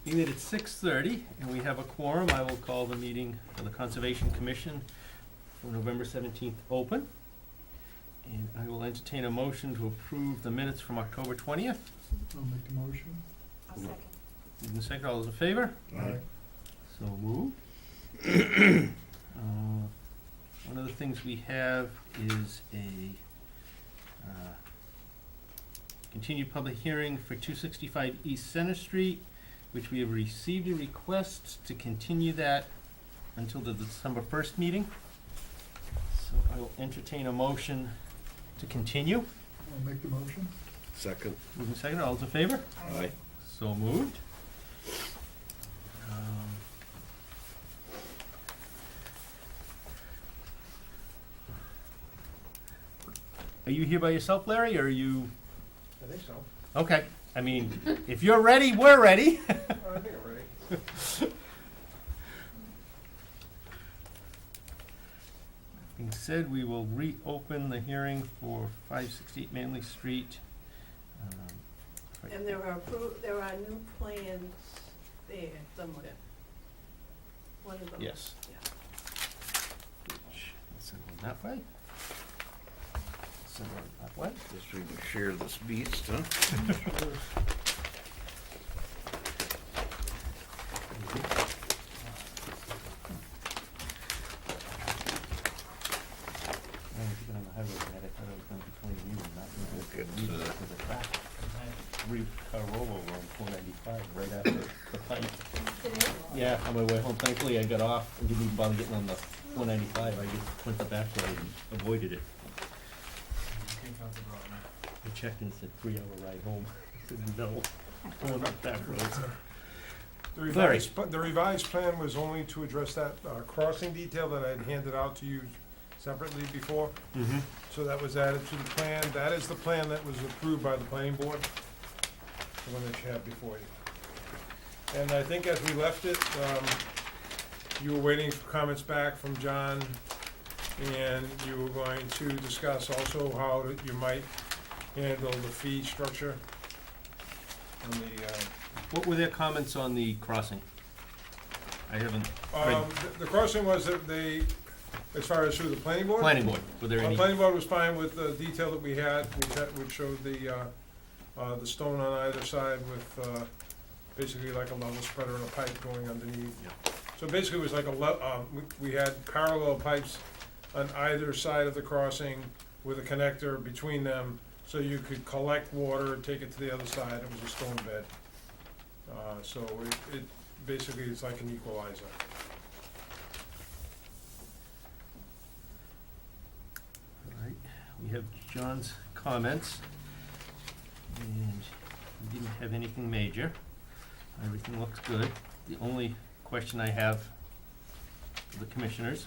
Being that it's 6:30 and we have a quorum, I will call the meeting for the Conservation Commission for November 17th open. And I will entertain a motion to approve the minutes from October 20th. I'll make the motion. I'll second. Moved and seconded, all those in favor? Aye. So moved. One of the things we have is a continued public hearing for 265 East Center Street, which we have received a request to continue that until the December 1st meeting. So I will entertain a motion to continue. I'll make the motion. Second. Moved and seconded, all those in favor? Aye. So moved. Um, Are you here by yourself, Larry, or are you? I think so. Okay, I mean, if you're ready, we're ready. I think I'm ready. Being said, we will reopen the hearing for 568 Manley Street. Right. And there are new plans there somewhere. One of them. Yes. Yeah. Which, let's send one that way. Send one that way. Guess we can share this beast, huh? I was on the highway, Brad. I thought I was going between you and not Look at, you to the track. Car rollover on 495 right after the fight. Today? Yeah, on my way home. Thankfully, I got off and didn't even bother getting on the 495. I just went the back way and avoided it. I checked and it said 3-hour ride home. I said, no, going up that road. The revised plan was only to address that crossing detail that I'd handed out to you separately before. Mm-hmm. So that was added to the plan. That is the plan that was approved by the planning board, the one that you have before you. And I think as we left it, you were waiting for comments back from John, and you were going to discuss also how you might handle the fee structure on the, What were their comments on the crossing? I haven't read. the crossing was that they, as far as through the planning board? Planning board, were there The any? planning board was fine with the detail that we had, which showed the stone on either side with, basically like a level spreader and a pipe going underneath. So basically it was like we had parallel pipes on either side of the crossing with a connector between them, so you could collect water and take it to the other side. It was a stone bed. So it basically is like an equalizer. All right, we have John's comments, and we didn't have anything major. Everything looks good. The only question I have for the commissioners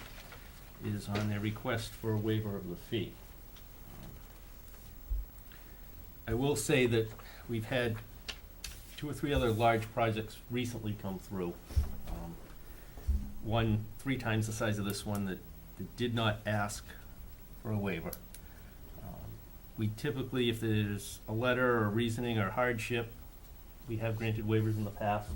is on their request for a waiver of the fee. I will say that we've had 2 or 3 other large projects recently come through. One 3 times the size of this one that did not ask for a waiver. We typically, if there's a letter or reasoning or hardship, we have granted waivers in the past.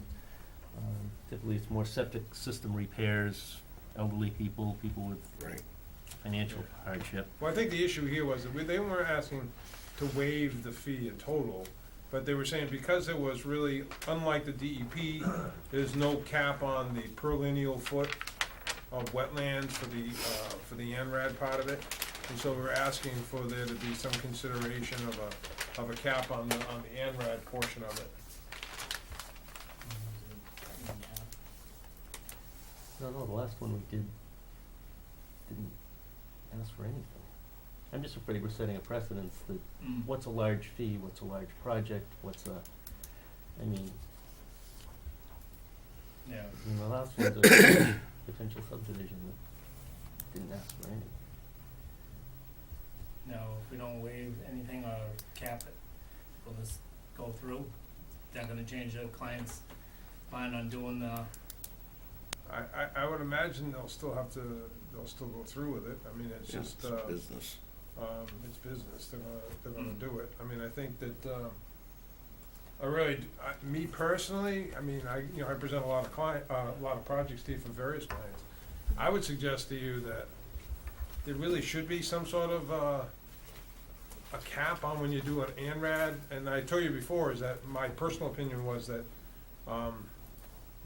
Typically, it's more septic system repairs, elderly people, people with Right. financial hardship. Well, I think the issue here was that they weren't asking to waive the fee in total, but they were saying because it was really, unlike the DEP, there's no cap on the per lineal foot of wetlands for the ANRAD part of it. And so we're asking for there to be some consideration of a cap on the ANRAD portion of it. No, the last one we didn't ask for anything. I'm just afraid we're setting a precedence that what's a large fee, what's a large project, I mean, Yeah. the last one's a potential subdivision that didn't ask for anything. No, if we don't waive anything or cap it, will this go through? They're gonna change the client's mind on doing the, I would imagine they'll still go through with it. I mean, it's Yeah, just, it's business. it's business. They're gonna do it. I mean, I think that, Me personally, I mean, I present a lot of a lot of projects to you for various clients. I would suggest to you that there really should be some sort of, a cap on when you do an ANRAD, and I told you before, is that my personal opinion was that,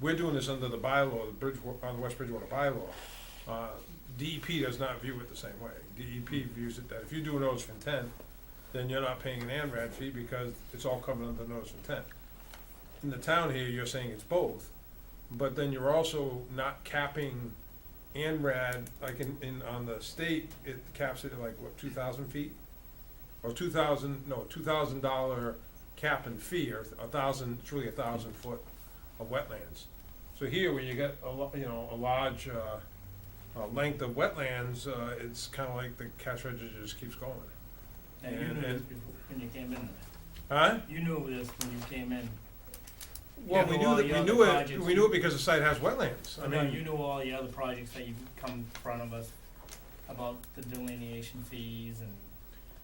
we're doing this under the bylaw, on the West Bridgewater bylaw. DEP does not view it the same way. DEP views it that if you do a notice of intent, then you're not paying an ANRAD fee because it's all covered under notice of intent. In the town here, you're saying it's both, but then you're also not capping ANRAD, like on the state, it caps it at like, what, 2,000 feet? Or $2,000 cap and fee, or 1,000, it's really 1,000 foot of wetlands. So here, when you get a large, length of wetlands, it's kinda like the cash register just keeps going. And you knew this before, when you came in. Huh? You knew this when you came in. Well, You we knew all knew the that, other projects. we knew it because the site has wetlands. I No, mean, you knew all the other projects that you come in front of us about the delineation fees and.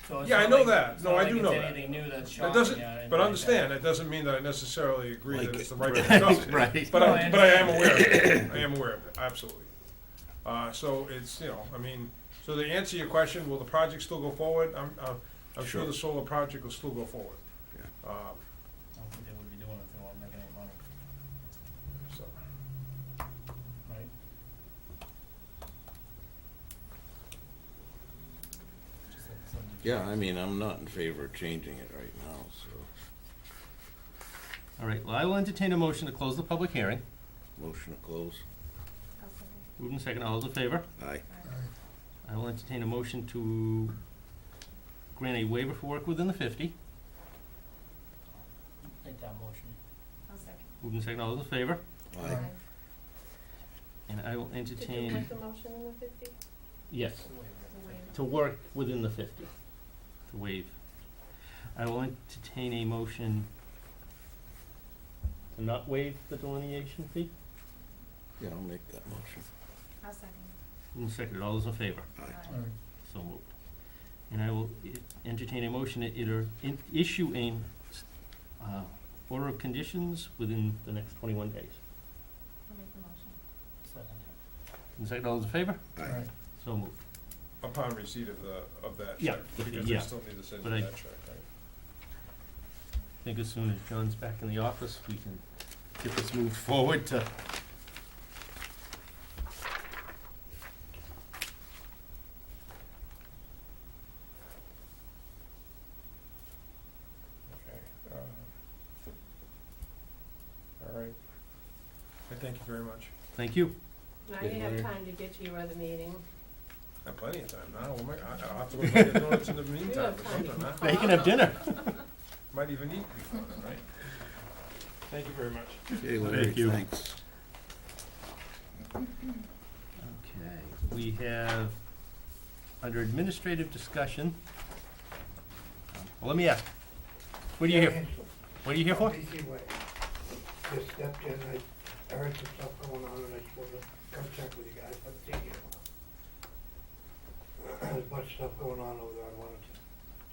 So it's Yeah, I not know like- that. it's No, not I like do it's know that. anything new that's it shocking doesn't, you or anything but like understand, it doesn't mean that I necessarily agree that Like it's it. the right way to go. Right. But No, I am aware of it, I am aware of it, absolutely. So it's, I mean, so to answer your question, will the project still go forward? I'm sure Sure. the solar project will still go forward. Yeah. I don't think they would be doing it if they weren't making any money, So, right? Just like something to Yeah, change. I mean, I'm not in favor of changing it right now, so All right, well, I will entertain a motion to close the public hearing. motion to close. Moved and second, all those in favor? Aye. I will entertain a motion to grant a waiver for work within the 50. Make that motion. Moved and second, all those in favor? Aye. And I will Did you entertain, put the motion in the 50? yes, Wait, to work within the 50, to waive. I will entertain a motion to not waive the delineation fee. Yeah, I'll make that motion. Moved and seconded, all those in favor? Aye. So moved. And I will entertain a motion to issue a order of conditions within the next 21 days. Second. And second, all those in favor? Aye. So moved. upon receipt of that Yeah, check, but- because yeah. they still need to send But you I- that check, right? I think as soon as John's back in the office, we can get this moved forward to. Okay. All right. Thank you very much. Thank you. Now Yeah, you have Larry. time to get to your other meeting. I have plenty of time now. I'll have to look at the notes in the meantime have or time. something, huh? Now you can have dinner. Might even eat before then, right? Thank you very much. Okay, Larry, Thank you. thanks. Okay, we have, under administrative discussion, well, let me ask, what are you here, what are you here for? BC Way. Just stepped in, I heard some stuff going on, and I just wanted to come check with you guys, but seen you. There's much stuff going on over there, I wanted to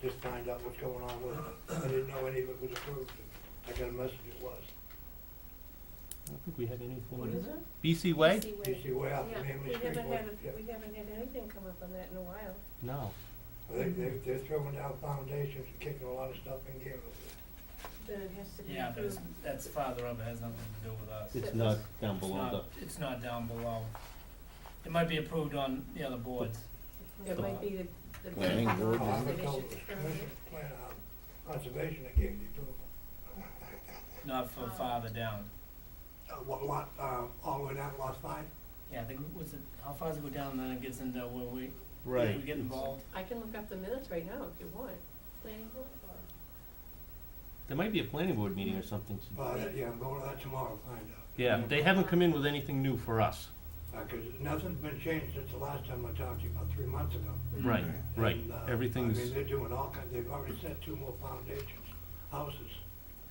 just find out what's going on with it. I didn't know any of it was approved, and I got a message it was. I don't think we had anything. What is it? BC Way? BC Way out Yeah, in Hamlin we Street. haven't was- had, yeah. we haven't had anything come up on that in a while. No. They're throwing down foundations and kicking a lot of stuff in gear over Then it has to be Yeah, but approved. that's farther up, it has nothing to do with us. It's not down It's below not- the, It's not down below. It might be approved on the other boards. It might be the. Planning board. there. Oh, I was Maybe told should it was confirm commission, it. conservation that gave the approval. Not for farther down. What lot, all the way down to lot 5? Yeah, I think, what's it, how far does it go down and then it gets into where we right. get involved? I can look up the minutes right now if you want. Planning board or? There might be a planning board meeting or something. Yeah, I'm going to that tomorrow, find out. Yeah, they haven't come in with anything new for us. Cause nothing's been changed since the last time I talked to you, about 3 months ago. Right, right. And, Everything's, I mean, they're doing all kinds, they've already set 2 more foundations, houses,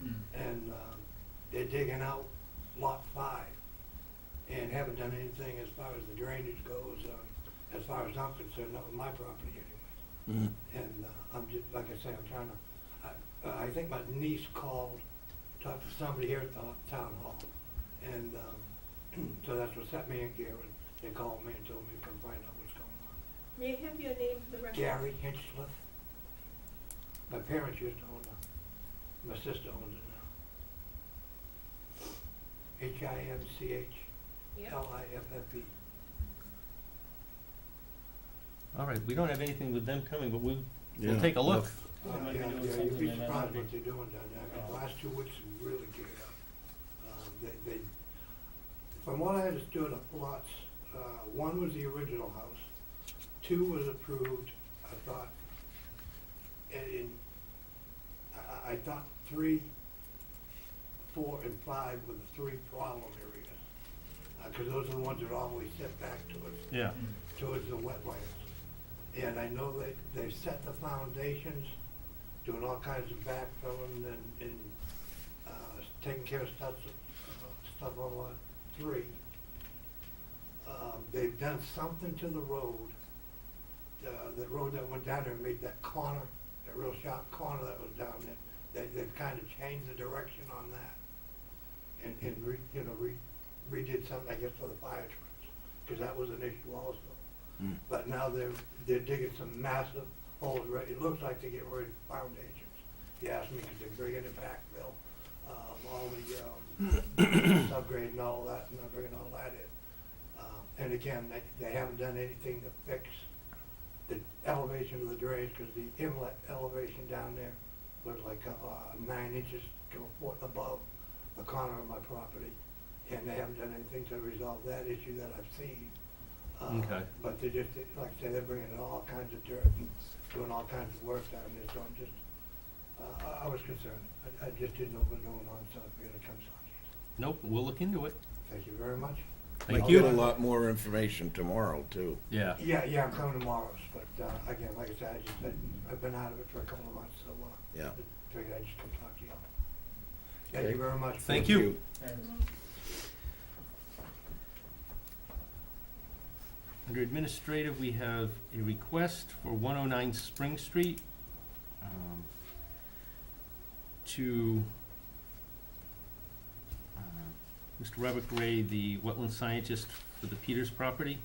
Mm. and, they're digging out lot 5, and haven't done anything as far as the drainage goes, as far as I'm concerned, not with my property anyways. Mhm. And, I'm just, like I say, I'm trying to, I think my niece called talked to somebody here at the town hall, and, so that's what set me in gear, and they called me and told me to come find out what's going on. May I have your name for the record? Gary Hinchcliffe. My parents used to own it. My sister owns it now. Yep. Hinchlifffe. All right, we don't have anything with them coming, but we'll Yeah. take a look. They Yeah, might be yeah, doing you'd something be that might surprised be- what they're doing down there. I mean, the Oh. last 2 weeks have really geared up. They, from what I understood of lots, one was the original house, 2 was approved, I thought, I thought 3, 4, and 5 were the 3 problem areas. Cause those are the ones that are always set back Yeah. towards the wetlands. And I know they've set the foundations, doing all kinds of backfilling and taking care of stuff on lot 3. They've done something to the road, the road that went down there and made that corner, that real sharp corner that was down there. They've kind of changed the direction on that and redid something, I guess, for the fire trucks, because that was an issue also. Mm. But now they're digging some massive holes, it looks like they're getting ready for foundations. He asked me, because they're bringing it back, Bill, all the subgrade and all that, and they're bringing all that in. And again, they haven't done anything to fix the elevation of the drainage, because the inlet elevation down there was like 9 inches to a foot above the corner of my property. And they haven't done anything to resolve that issue that I've seen. Okay. But they just, like I say, they're bringing in all kinds of dirt and doing all kinds of work down there, so I'm just, I was concerned. I just didn't know what was going on, so I figured I'd come talk to you. Nope, we'll look into it. Thank you very much. Thank I'll you. get a lot more information tomorrow, too. Yeah. Yeah, I'm coming tomorrow, but, again, like I said, I've been out of it for a couple of months, so, Yeah. I figured I'd just come talk to you. Thank Okay. you very much. Thank you. Under administrative, we have a request for 109 Spring Street to Mr. Robert Gray, the wetland scientist for the Peters property,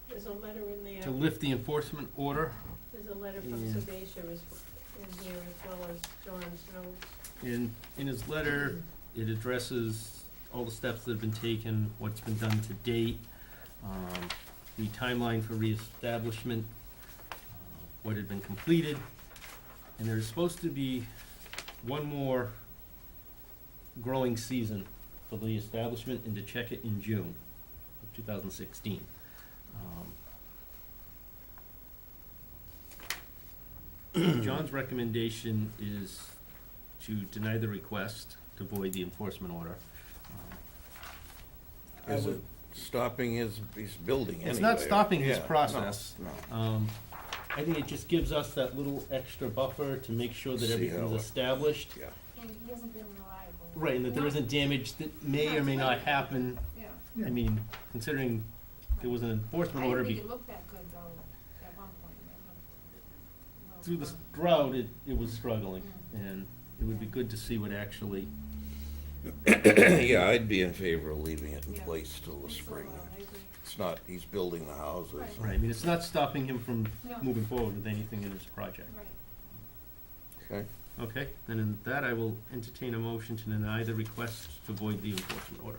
There's a letter in there. to lift the enforcement order. There's a letter from Yeah. Sebastian in here, as well as John's notes. In his letter, it addresses all the steps that have been taken, what's been done to date, the timeline for reestablishment, what had been completed, and there's supposed to be one more growing season for the establishment and to check it in June of 2016. John's recommendation is to deny the request to void the enforcement order. I Is would- it stopping his building anyway? It's not stopping his Yeah, no, process. No. I think it just gives us that little extra buffer to make sure that See everything's how it- established. Yeah. And he hasn't been reliable. Right, and that there isn't damage that may or may not happen. Yeah. I mean, considering there was an enforcement order I didn't think be, it looked that good though, at one point. It looked through the rough. drought, it was struggling, and it would be good to see what actually, Yeah, I'd be in favor of leaving it in Yeah. place till the So, spring. I agree. It's not, he's building the houses. Right. right, I mean, it's not stopping him from No. moving forward with anything in his project. Right. Okay, Okay, then in that, I will entertain a motion to deny the request to void the enforcement order.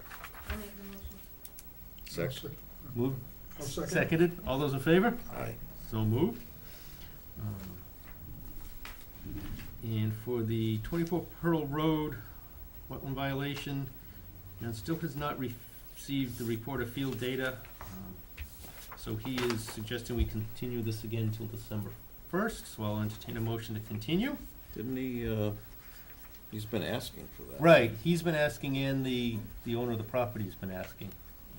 I'll make the motion. second, Moved, I'll second. seconded, all those in favor? aye. So moved. And for the 24 Pearl Road wetland violation, and still has not received the report of field data. So he is suggesting we continue this again until December 1st, so I'll entertain a motion to continue. Didn't he, he's been asking for that. Right, he's been asking, and the owner of the property's been asking.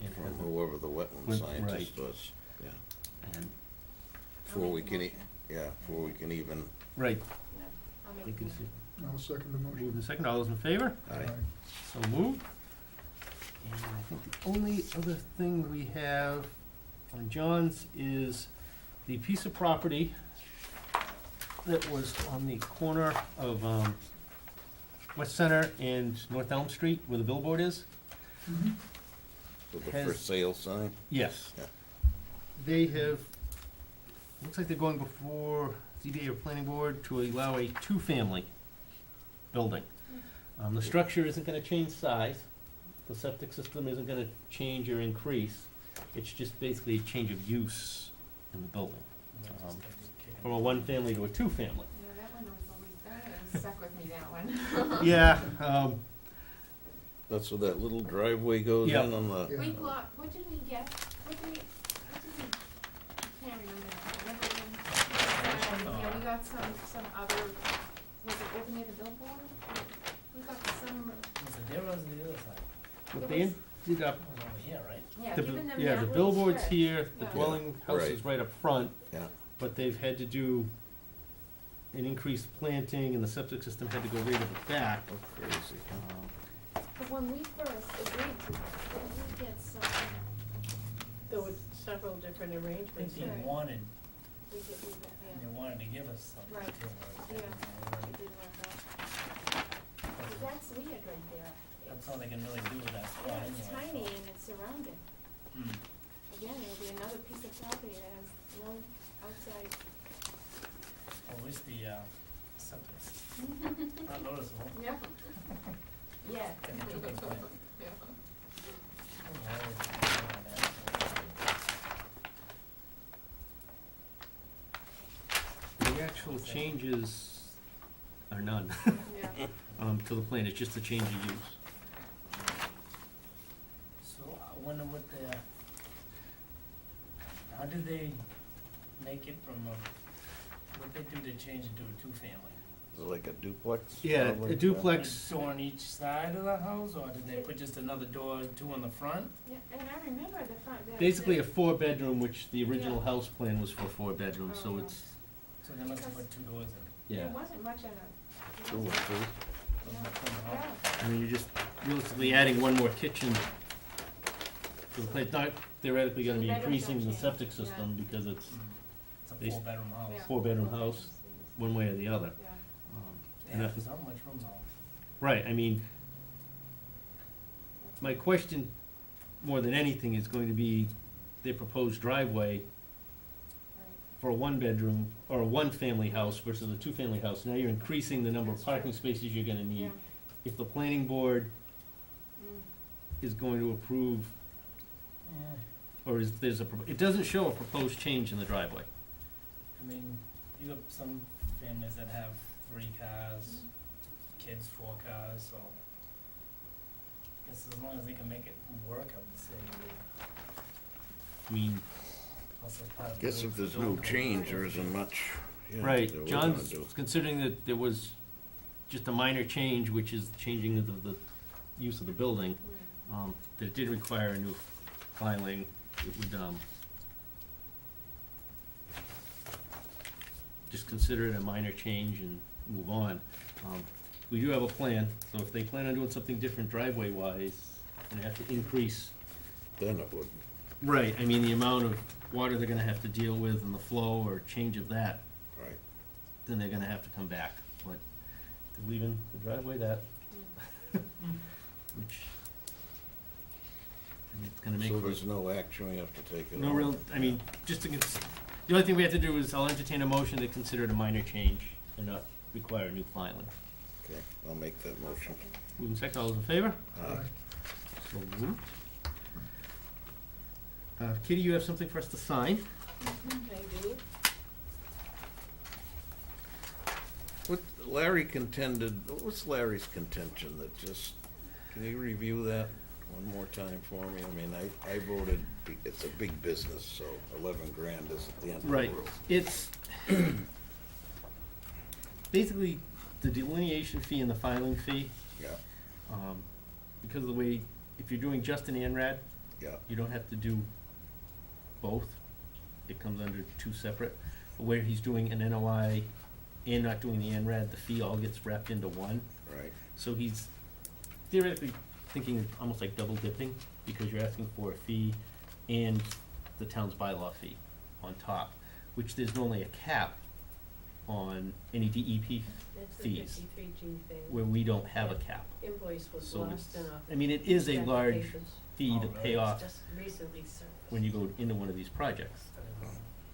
And From hasn't- whoever the wetland Right. scientist was, yeah. and, Before we make the can, motion. before we can even, right, Yeah, I'll make you the can motion. see. I'll second the motion. Moved and second, all those in favor? aye. So moved. And I think the only other thing we have on John's is the piece of property that was on the corner of, West Center and North Elm Street, where the billboard is. With the Has- for sale sign? Yes. Yeah. They have, looks like they're going before ZBA or planning board to allow a two-family building. The structure isn't gonna change size, the septic system isn't gonna change or increase, it's just basically a change of use in the building, from a one-family to a two-family. Yeah, that one was always, that stuck with me, that one. Yeah, That's where that little driveway goes Yeah. in on the, Yeah. We got, what did we get? What did we, I can't remember now. Remember when, yeah, we got some other, was it over near the billboard? We got some, Was it there or was it the other side? what It they was- ended up, It was over here, right? yeah, the, giving them yeah, that the little billboard's stretch. here, the Yeah. dwelling house is right up front, yeah. but they've had to do an increased planting, and the septic system had to go right at the back. Oh, crazy. But when we first agreed to this, didn't we get some, There were several different I think arrangements. they Right. wanted, we did, yeah, they wanted to give us something Right. too. yeah, it did work out. But that's weird right there. That's all they can really do with that spot Yeah, anyway. it's tiny and it's surrounded. Hmm. Again, it'll be another piece of property that has no outside. Well, at least the, septic, not noticeable. Yeah. Yeah. And the chicken coop. Yeah. Oh, why would you do that? The actual changes are none, Yeah. to the plan, it's just a change of use. So I wonder what the, how did they make it from a, what they do to change it to a two-family? Is it like a duplex? Yeah, probably? a duplex, Put a door on each side of the house, or did they put just another door, two on the front? Yeah, and I remember the front, basically a four-bedroom, which the original Yeah. house plan was for four bedrooms, so Oh. it's, So they must have put two doors in. yeah. There wasn't much of a. Two and two. From the house. Yeah. I mean, you're just realistically adding one more kitchen to the place, not theoretically gonna be Two bedrooms increasing the don't septic change, yeah. system, because it's It's a They s- four-bedroom house. Yeah. four-bedroom house, one way or the other. Yeah. They And have that- so much room though. Right, I mean, my question, more than anything, is going to be their proposed driveway Right. for a one-bedroom, or a one-family house versus a two-family house. Now you're increasing the number of That's true. parking spaces you're gonna Yeah. need. If the planning board Mm. is going to approve, Yeah. or is, there's a, it doesn't show a proposed change in the driveway. I mean, you got some families that have 3 cars, kids 4 cars, so I guess as long as they can make it work, I would say. I mean, Plus it's part of the Guess building- if there's no building code. change, there isn't much, yeah, right, that we're John's gonna do. considering that there was just a minor change, which is changing the use of the building, Mm. that it did require a new filing, it would, just consider it a minor change and move on. We do have a plan, so if they plan on doing something different driveway-wise, and have to increase. Then it would, Right, I mean, the amount of water they're gonna have to deal with and the flow or change of that, right. then they're gonna have to come back, but they're leaving the driveway that, which, I mean, it's gonna make. So for- there's no action, we have to take it No off. real, I mean, just to, the only thing we have to do is I'll entertain a motion to consider it a minor change and not require a new filing. Okay, I'll make that I'll motion. second. Moving second, all those in favor? Aye. So moved. Kitty, you have something for us to sign? I do. What Larry contended, what's Larry's contention that just, can you review that one more time for me? I mean, I voted, it's a big business, so 11 grand is at the end of the Right, world. it's basically the delineation fee and the filing fee, Yeah, because of the way, if you're doing just an ANRAD, yeah, you don't have to do both. It comes under two separate. But where he's doing an NOI and not doing the ANRAD, the fee all gets wrapped into one. right, So he's theoretically thinking almost like double dipping, because you're asking for a fee and the town's bylaw fee on top, which there's normally a cap on any DEP It's the fees, 53G thing. where we don't have a cap. Invoice was So lost it's, in a. I mean, it is a large applications. fee to Oh, pay really? off Just recently serviced. when you go into one of these projects.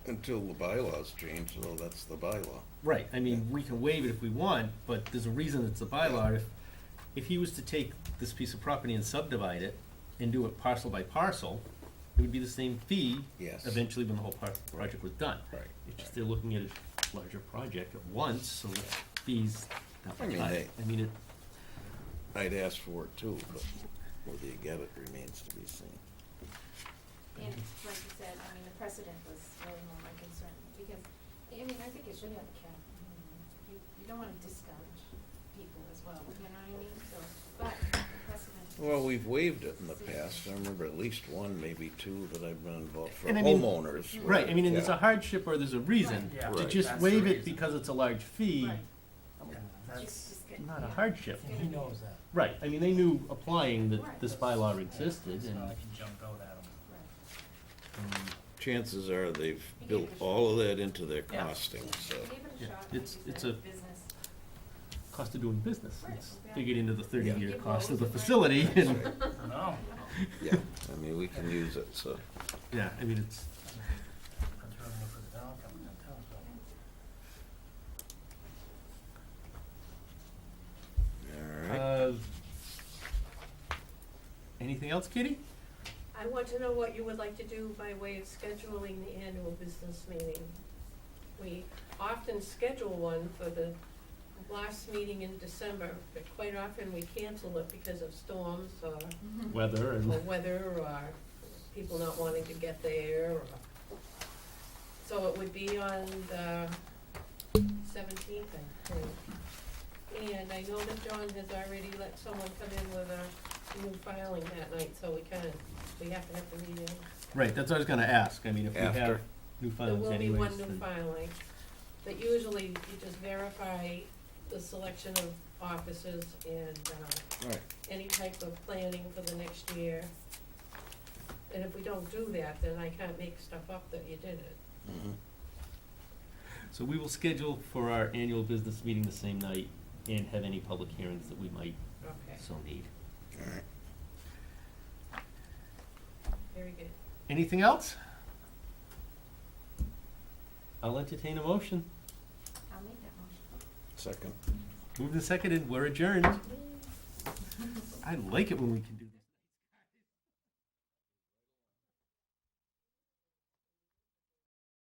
Until the bylaws change, so that's the bylaw. Right, I mean, we can waive it if we want, but there's a reason it's a bylaw. If he was to take this piece of property and subdivide it and do it parcel by parcel, it would be the same fee Yes. eventually when the whole project was done. Right. It's just they're looking at a larger project at once, so the fees that I much mean, higher. I mean, I'd ask for it too, but whether you get it remains to be seen. And like you said, I mean, the precedent was really more my concern, because, I mean, I think it should have a cap. You don't wanna discourage people as well, you know what I mean? So, but the precedent. Well, we've waived it in the past. I remember at least one, maybe two that I've been involved for And I mean- homeowners. right, I mean, and there's Yeah. a hardship or there's a reason. Right, yeah. To Right. just That's the waive it reason. because it's a large fee, Right. Yeah, that's, Just get- not a yeah. hardship. and he knows that. Right, I mean, they knew applying that Right. this bylaw existed It's and. not like he jumped out at him. Right. Chances are they've You built gave it a all of that into their Yeah. costing, so. Give it a Yeah, shot, like it's- you it's said, a- business. Cost of doing business. Right, It's exactly. figured into the 30-year Yeah. cost of the Right. facility and, No, Yeah, I mean, we can use it, so. yeah, I mean, it's, that's revenue for the town, coming to town, so. All right. Anything else, Kitty? I want to know what you would like to do by way of scheduling the annual business meeting. We often schedule one for the last meeting in December, but quite often we cancel it because of storms or Weather or and, weather or people not wanting to get there or. So it would be on the 17th, I think. And I know that John has already let someone come in with a new filing that night, so we have to have the meeting. right, that's what I was gonna ask. I mean, if we have After. new There filings will be anyways, one new then. filing, but usually you just verify the selection of officers and, All right. any type of planning for the next year. And if we don't do that, then I can't make stuff up that you did it. Mhm. So we will schedule for our annual business meeting the same night and have any public hearings that we might Okay, so need. All right. very good. Anything else? I'll entertain a motion. I'll make that motion. Second. Moved and seconded, we're adjourned. I like it when we can do